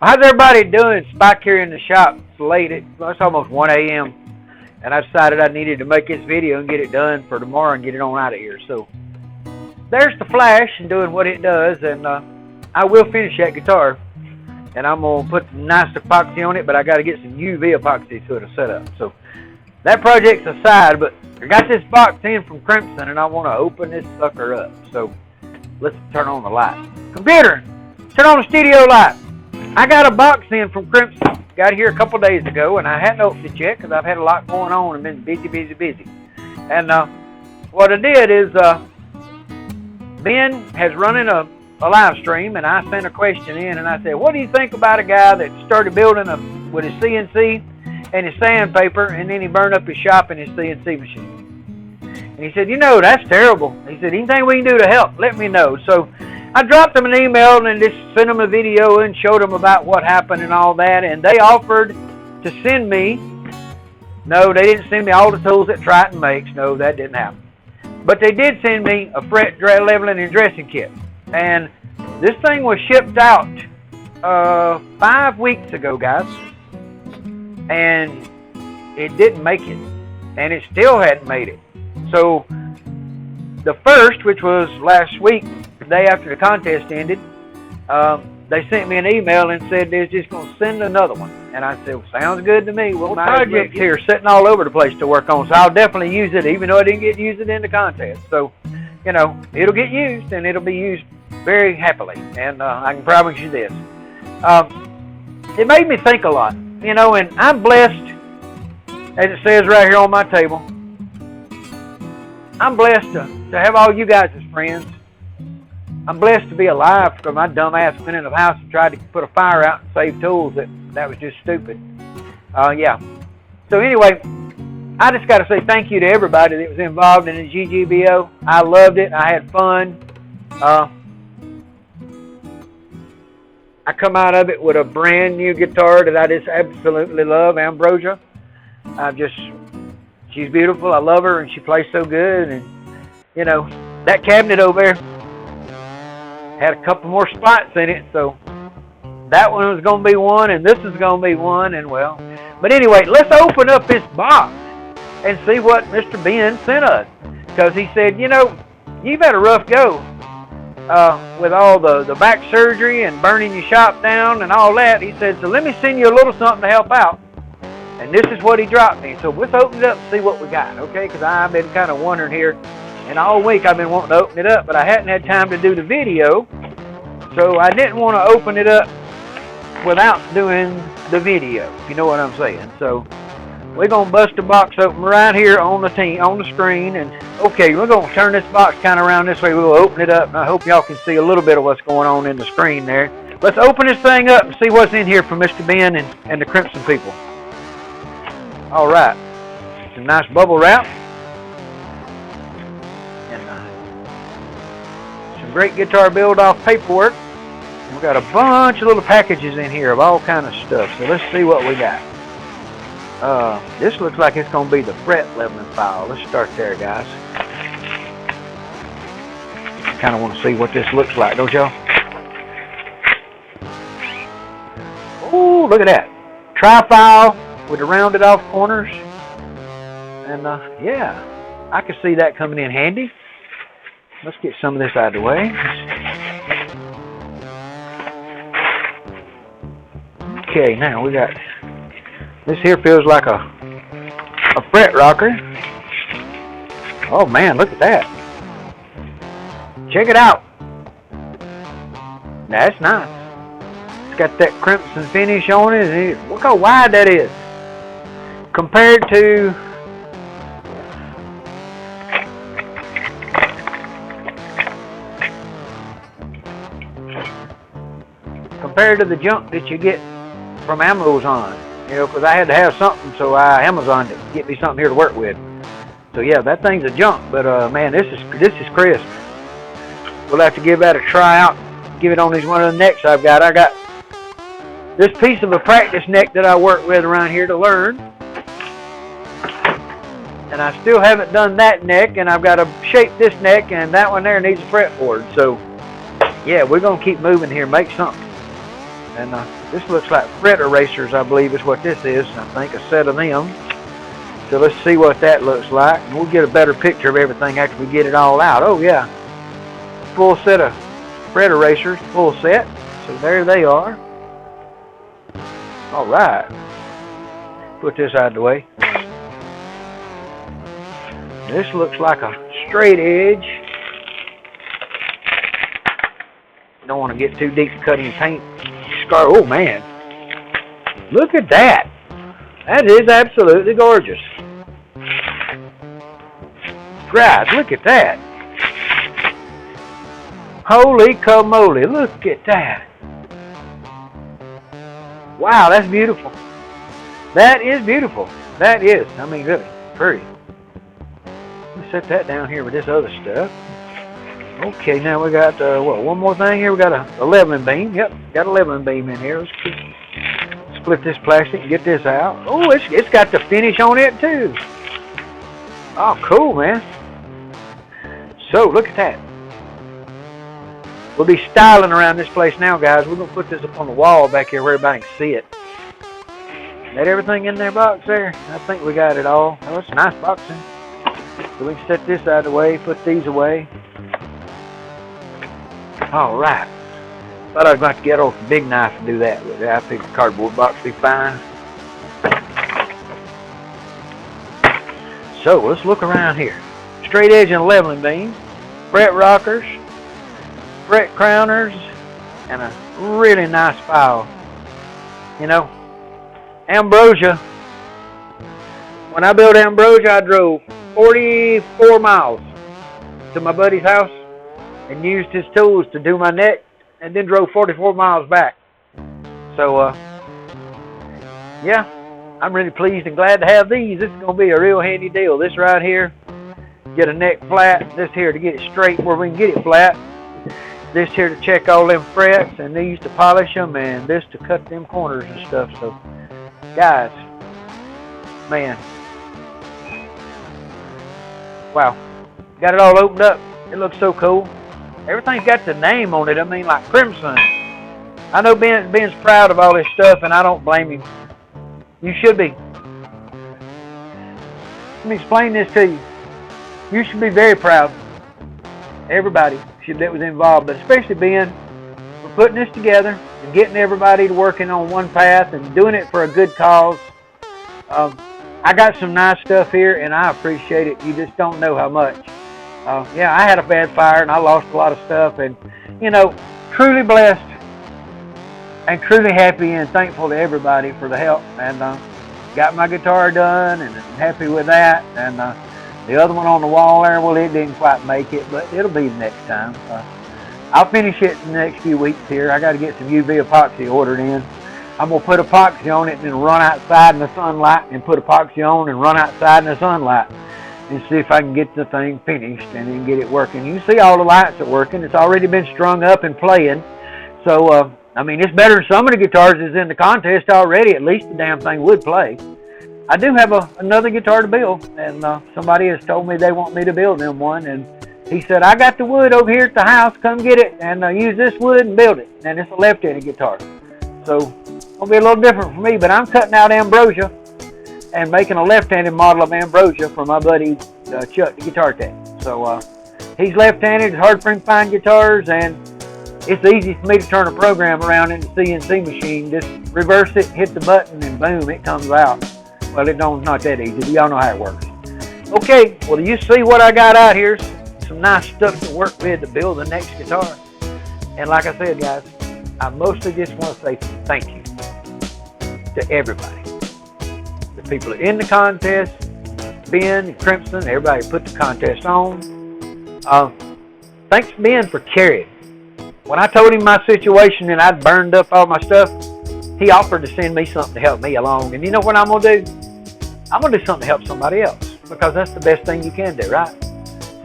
How's everybody doing? Spike here in the shop. It's late. It's almost 1 a.m. And I decided I needed to make this video and get it done for tomorrow and get it on out of here. So there's the flash and doing what it does. And I will finish that guitar. And I'm going to put some nice epoxy on it, but I got to get some UV epoxy to it to set up. So that project's aside, but I got this box in from Crimson and I want to open this sucker up. So let's turn on the light. Computer, turn on the studio light. I got a box in from Crimson. Got here a couple days ago, and I hadn't opened it yet because I've had a lot going on and been busy. And what I did is Ben has running a live stream, and I sent a question in, and I said, what do you think about a guy that started building with his CNC and his sandpaper, and then he burned up his shop and his CNC machine? And he said, you know, that's terrible. He said, anything we can do to help, let me know. So I dropped them an email and just sent them a video and showed them about what happened and all that. And they offered to send me, no, they didn't send me all the tools that Triton makes. No, that didn't happen. But they did send me a fret leveling and dressing kit. And this thing was shipped out 5 weeks ago, guys. And it didn't make it. And it still hadn't made it. So the first, which was last week, the day after the contest ended, they sent me an email and said they're just going to send another one. And I said, well, sounds good to me. Well, projects here sitting all over the place to work on, so I'll definitely use it, even though I didn't get to use it in the contest. So, you know, it'll get used, and it'll be used very happily. And I can promise you this. It made me think a lot, you know, and I'm blessed, as it says right here on my table. I'm blessed to have all you guys as friends. I'm blessed to be alive because my dumb ass went in the house and tried to put a fire out and save tools. That was just stupid. Yeah. So anyway, I just got to say thank you to everybody that was involved in the GGBO. I loved it. I had fun. I come out of it with a brand new guitar that I just absolutely love, Ambrosia. She's beautiful. I love her, and she plays so good. And you know, that cabinet over there had a couple more spots in it, so that one was going to be one, and this is going to be one, and well. But anyway, let's open up this box and see what Mr. Ben sent us. Because he said, you know, you've had a rough go with all the back surgery and burning your shop down and all that. He said, so let me send you a little something to help out. And this is what he dropped me. So let's open it up and see what we got, okay? Because I've been kind of wondering here. And all week I've been wanting to open it up, but I hadn't had time to do the video. So I didn't want to open it up without doing the video, if you know what I'm saying. So we're going to bust the box open right here on the screen. And okay, we're going to turn this box kind of around this way. We'll open it up, and I hope y'all can see a little bit of what's going on in the screen there. Let's open this thing up and see what's in here for Mr. Ben and the Crimson people. All right. Some nice bubble wrap. Great guitar build-off paperwork. We've got a bunch of little packages in here of all kind of stuff. So let's see what we got. This looks like it's going to be the fret leveling file. Let's start there, guys. I kind of want to see what this looks like, don't y'all? Oh, look at that. Tri-file with the rounded off corners. And yeah, I can see that coming in handy. Let's get some of this out of the way. Okay, now we got, this here feels like a fret rocker. Oh man, look at that. Check it out. That's nice. It's got that crimson finish on it. And look how wide that is. Compared to the junk that you get from Amazon, you know, because I had to have something, so I Amazoned it to get me something here to work with. So yeah, that thing's a junk, but man, this is crisp. We'll have to give that a try out. Give it on these one of the necks I've got. I got this piece of a practice neck that I work with around here to learn, and I still haven't done that neck, and I've got to shape this neck, and that one there needs a fretboard. So yeah, we're gonna keep moving here, make something. And This looks like fret erasers, I believe is what this is. I think a set of them. So let's see what that looks like. And we'll get a better picture of everything after we get it all out. Oh yeah, full set of fret erasers, full set. So there they are. All right. Put this out of the way. This looks like a straight edge. Don't want to get too deep cutting paint. Scar. Oh man, look at that. That is absolutely gorgeous. Guys, look at that. Holy camoly, look at that. Wow, that's beautiful. That is beautiful. That is. I mean, really pretty. Let's set that down here with this other stuff. Okay, now we got, one more thing here. We got a leveling beam. Yep, got a leveling beam in here. Let's split this plastic and get this out. Oh, it's got the finish on it too. Oh, cool, man. So, look at that. We'll be styling around this place now, guys. We're going to put this up on the wall back here where everybody can see it. Got everything in their box there? I think we got it all. Oh, it's a nice boxing. So we can set this out of the way, put these away. All right. Thought I was going to get off the big knife and do that, but I think the cardboard box will be fine. So let's look around here. Straight edge and leveling beam, fret rockers, fret crowners, and a really nice file. You know, Ambrosia. When I built Ambrosia, I drove 44 miles to my buddy's house and used his tools to do my neck, and then drove 44 miles back. So, yeah, I'm really pleased and glad to have these. This is going to be a real handy deal. This right here, get a neck flat. This here to get it straight where we can get it flat. This here to check all them frets, and these to polish them, and this to cut them corners and stuff. So, guys, man, wow, got it all opened up. It looks so cool. Everything's got the name on it. I mean, like Crimson. I know Ben's proud of all this stuff, and I don't blame him. You should be. Let me explain this to you. You should be very proud. Everybody that was involved, but especially Ben, for putting this together and getting everybody to working on one path and doing it for a good cause. I got some nice stuff here, and I appreciate it. You just don't know how much. Yeah, I had a bad fire, and I lost a lot of stuff, and, you know, truly blessed and truly happy and thankful to everybody for the help, and got my guitar done, and I'm happy with that, and the other one on the wall there, well, it didn't quite make it, but it'll be the next time. I'll finish it in the next few weeks here. I got to get some UV epoxy ordered in. I'm going to put epoxy on it and then run outside in the sunlight and put epoxy on and run outside in the sunlight and see if I can get the thing finished and then get it working. You can see all the lights are working. It's already been strung up and playing. So, I mean, it's better than some of the guitars that's in the contest already. At least the damn thing would play. I do have another guitar to build, and somebody has told me they want me to build them one, and he said, I got the wood over here at the house, come get it, and use this wood and build it. And it's a left-handed guitar. So, it'll be a little different for me, but I'm cutting out Ambrosia and making a left-handed model of Ambrosia for my buddy Chuck, the Guitar Tech. So, he's left-handed, it's hard for him to find guitars, and it's easy for me to turn a program around in the CNC machine. Just reverse it, hit the button, and boom, it comes out. Well, it's not that easy, but y'all know how it works. Okay, well, you see what I got out here? Some nice stuff to work with to build the next guitar. And like I said, guys, I mostly just want to say thank you to everybody. The people in the contest, Ben, Crimson, everybody put the contest on. Thanks, Ben, for carrying. When I told him my situation and I'd burned up all my stuff, he offered to send me something to help me along. And you know what I'm going to do? I'm going to do something to help somebody else, because that's the best thing you can do, right?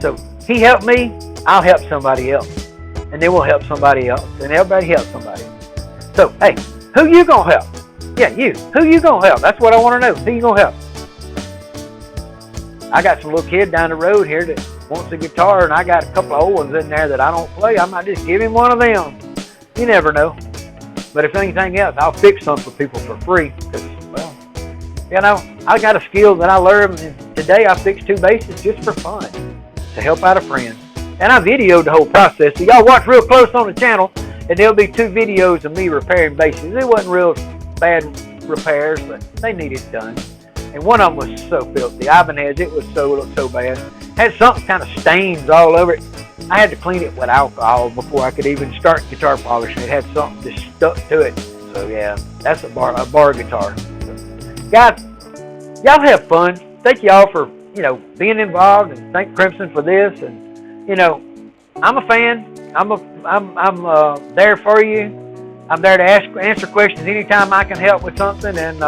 So he helped me, I'll help somebody else. And then we'll help somebody else. And everybody helps somebody. So, hey, who you going to help? Yeah, you. Who you going to help? That's what I want to know. Who you going to help? I got some little kid down the road here that wants a guitar, and I got a couple of old ones in there that I don't play. I might just give him one of them. You never know. But if anything else, I'll fix some for people for free. Because, well, you know, I got a skill that I learned, and today I fixed 2 bases just for fun, to help out a friend. And I videoed the whole process. So y'all watch real close on the channel, and there'll be 2 videos of me repairing bases. It wasn't real bad repairs, but they needed done. And one of them was so filthy. Ibanez, it looked so bad. Had something kind of stains all over it. I had to clean it with alcohol before I could even start guitar polishing. It had something just stuck to it. So yeah, that's a bar guitar. So, guys, y'all have fun. Thank y'all for, you know, being involved, and thank Crimson for this. And, you know, I'm a fan. I'm there for you. I'm there to answer questions anytime I can help with something. And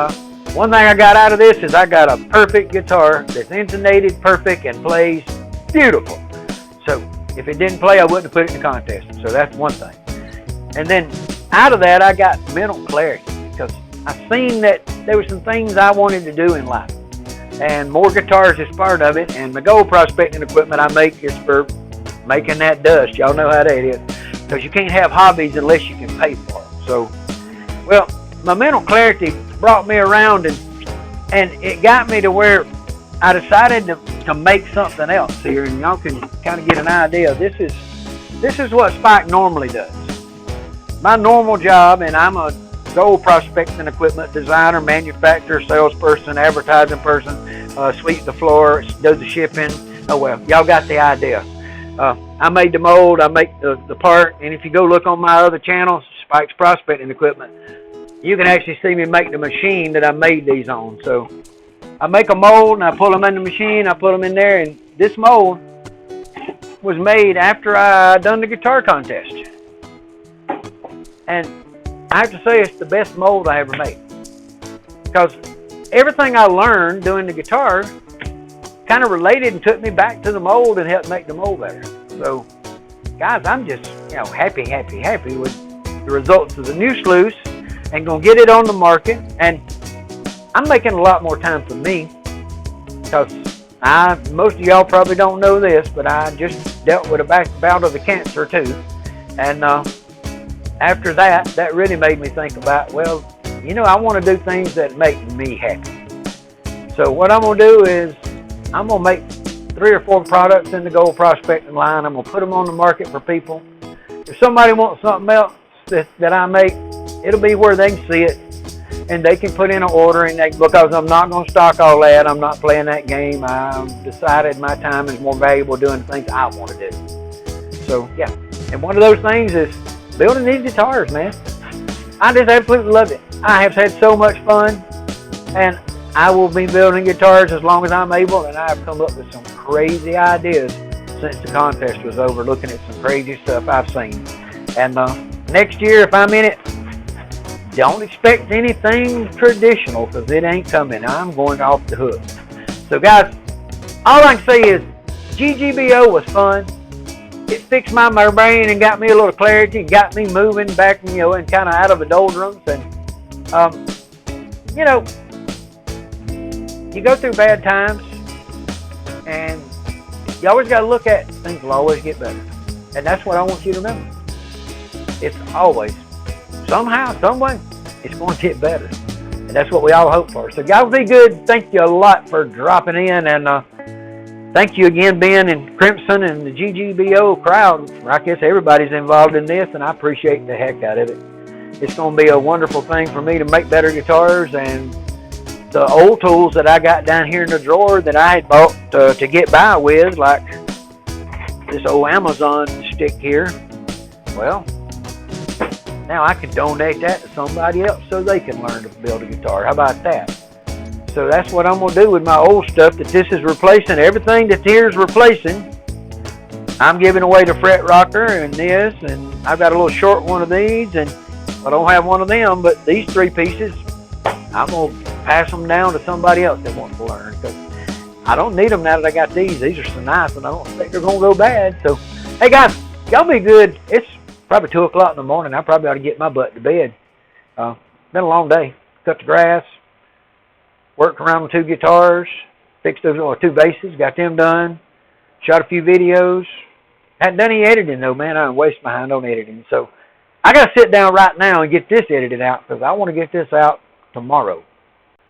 one thing I got out of this is I got a perfect guitar that's intonated perfect and plays beautiful. So if it didn't play, I wouldn't have put it in the contest. So that's one thing. And then out of that, I got mental clarity, because I seen that there were some things I wanted to do in life. And more guitars is part of it. And the gold prospecting equipment I make is for making that dust. Y'all know how that is. Because you can't have hobbies unless you can pay for them. So, well, my mental clarity brought me around, and it got me to where I decided to make something else here. And y'all can kind of get an idea. This is what Spike normally does. My normal job, and I'm a gold prospecting equipment designer, manufacturer, salesperson, advertising person, sweep the floor, do the shipping. Oh well, y'all got the idea. I made the mold, I make the part, and if you go look on my other channel, Spike's Prospecting Equipment, you can actually see me make the machine that I made these on. So I make a mold and I pull them in the machine, I put them in there, and this mold was made after I done the guitar contest. And I have to say it's the best mold I ever made, because everything I learned doing the guitar kind of related and took me back to the mold and helped make the mold better. So, guys, I'm just, you know, happy with the results of the new sluice, and gonna get it on the market. And I'm making a lot more time for me, because most of y'all probably don't know this, but I just dealt with a bout of the cancer too. And after that really made me think about, well, you know, I want to do things that make me happy. So what I'm gonna do is I'm gonna make 3 or 4 products in the gold prospecting line. I'm gonna put them on the market for people. If somebody wants something else that I make, it'll be where they can see it, and they can put in an order. And because I'm not gonna stock all that, I'm not playing that game. I've decided my time is more valuable doing things I want to do. So yeah, and one of those things is building these guitars, man. I just absolutely love it. I have had so much fun, and I will be building guitars as long as I'm able, and I've come up with some crazy ideas since the contest was over, looking at some crazy stuff I've seen. And next year, if I'm in it, don't expect anything traditional, because it ain't coming. I'm going off the hook. So guys, all I can say is GGBO was fun. It fixed my brain and got me a little clarity, got me moving back, you know, and kind of out of the doldrums. And you know, you go through bad times, and you always got to look at things will always get better. And that's what I want you to remember. It's always, somehow, some way, it's going to get better. And that's what we all hope for. So guys, be good. Thank you a lot for dropping in. And thank you again, Ben and Crimson and the GGBO crowd. I guess everybody's involved in this, and I appreciate the heck out of it. It's going to be a wonderful thing for me to make better guitars, and the old tools that I got down here in the drawer that I had bought to get by with, like this old Amazon stick here, well, now I can donate that to somebody else so they can learn to build a guitar. How about that? So that's what I'm going to do with my old stuff that this is replacing. Everything that here's replacing, I'm giving away the fret rocker and this, and I've got a little short one of these, and I don't have one of them, but these 3 pieces, I'm going to pass them down to somebody else that wants to learn, because I don't need them now that I got these. These are so nice, and I don't think they're going to go bad. So, hey guys, y'all be good. It's probably 2 o'clock in the morning. I probably ought to get my butt to bed. Been a long day. Cut the grass, worked around with 2 guitars, fixed those 2 basses, got them done, shot a few videos. Hadn't done any editing though, man. I'm waist behind on editing. So I got to sit down right now and get this edited out because I want to get this out tomorrow.